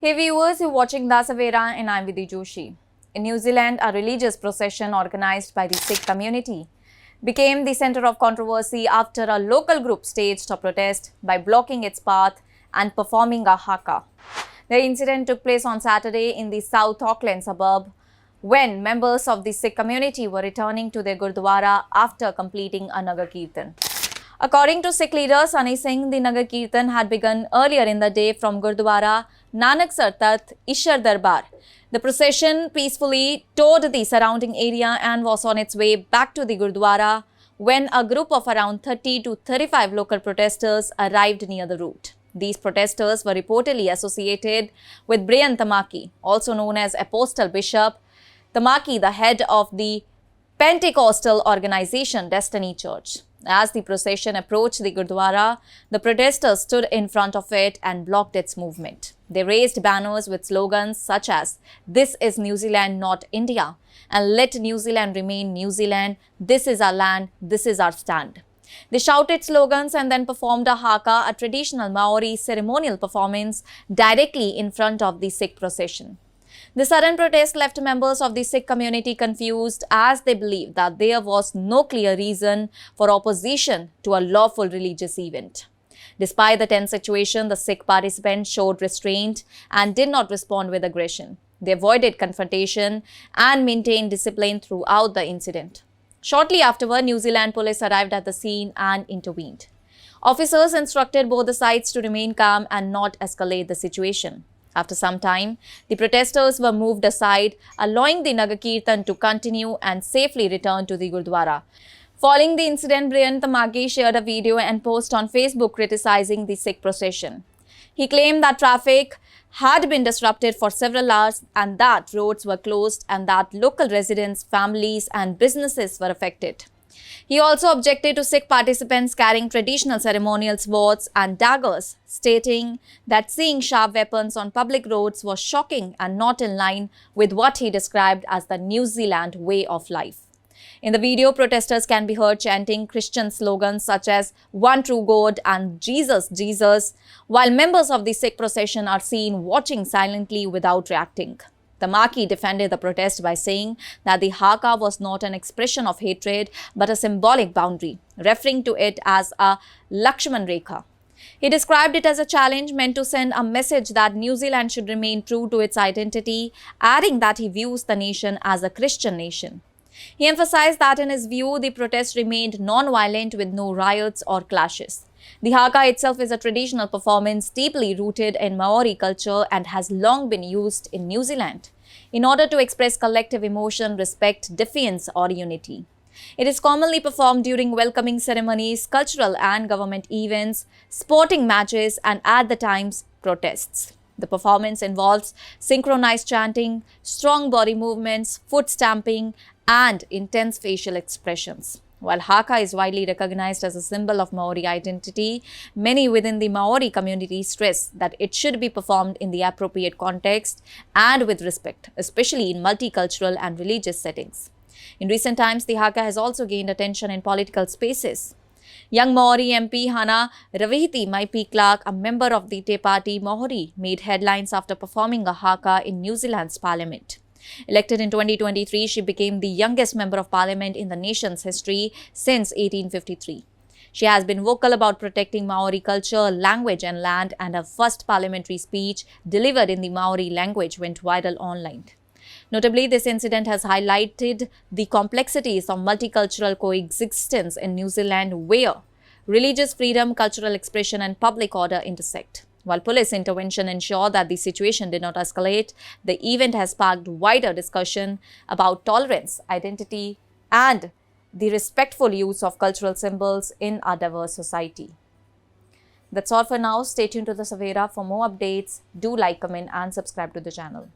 Hey viewers, you're watching the Savera and I'm Vidhi Joshi. In New Zealand, a religious procession organized by the Sikh community became the center of controversy after a local group staged a protest by blocking its path and performing a Haka. The incident took place on Saturday in the South Auckland suburb when members of the Sikh community were returning to their Gurdwara after completing a Nagar Kirtan. According to Sikh leader Sunny Singh, the Nagar Kirtan had begun earlier in the day from Gurdwara Nanak Sar Tat Ishar Darbar. The procession peacefully toured the surrounding area and was on its way back to the Gurdwara when a group of around 30 to 35 local protesters arrived near the route. These protesters were reportedly associated with Brian Tamaki, also known as Apostle Bishop Tamaki, the head of the Pentecostal organization Destiny Church. As the procession approached the Gurdwara, the protesters stood in front of it and blocked its movement. They raised banners with slogans such as "This is New Zealand, not India," and "Let New Zealand remain New Zealand, this is our land, this is our stand." They shouted slogans and then performed a Haka, a traditional Maori ceremonial performance, directly in front of the Sikh procession. The sudden protest left members of the Sikh community confused as they believed that there was no clear reason for opposition to a lawful religious event. Despite the tense situation, the Sikh participants showed restraint and did not respond with aggression. They avoided confrontation and maintained discipline throughout the incident. Shortly afterward, New Zealand police arrived at the scene and intervened. Officers instructed both the sides to remain calm and not escalate the situation. After some time, the protesters were moved aside, allowing the Nagar Kirtan to continue and safely return to the Gurdwara. Following the incident, Brian Tamaki shared a video and post on Facebook criticizing the Sikh procession. He claimed that traffic had been disrupted for several hours and that roads were closed and that local residents, families and businesses were affected. He also objected to Sikh participants carrying traditional ceremonial swords and daggers, stating that seeing sharp weapons on public roads was shocking and not in line with what he described as the New Zealand way of life. In the video, protesters can be heard chanting Christian slogans such as "One True God" and "Jesus, Jesus," while members of the Sikh procession are seen watching silently without reacting. Tamaki defended the protest by saying that the Haka was not an expression of hatred but a symbolic boundary, referring to it as a Lakshman Rekha. He described it as a challenge meant to send a message that New Zealand should remain true to its identity, adding that he views the nation as a Christian nation. He emphasized that in his view, the protest remained non-violent with no riots or clashes. The Haka itself is a traditional performance deeply rooted in Maori culture and has long been used in New Zealand in order to express collective emotion, respect, defiance, or unity. It is commonly performed during welcoming ceremonies, cultural and government events, sporting matches, and at the times, protests. The performance involves synchronized chanting, strong body movements, foot stamping, and intense facial expressions. While Haka is widely recognized as a symbol of Maori identity, many within the Maori community stress that it should be performed in the appropriate context and with respect, especially in multicultural and religious settings. In recent times, the Haka has also gained attention in political spaces. Young Maori MP Hana Ravihiti Maipi Clark, a member of the Te Party Maori, made headlines after performing a Haka in New Zealand's parliament. Elected in 2023, she became the youngest member of parliament in the nation's history since 1853. She has been vocal about protecting Maori culture, language and land, and her first parliamentary speech delivered in the Maori language went viral online. Notably, this incident has highlighted the complexities of multicultural coexistence in New Zealand, where religious freedom, cultural expression and public order intersect. While police intervention ensured that the situation did not escalate, the event has sparked wider discussion about tolerance, identity, and the respectful use of cultural symbols in our diverse society. That's all for now. Stay tuned to the Savera for more updates. Do like, comment, and subscribe to the channel.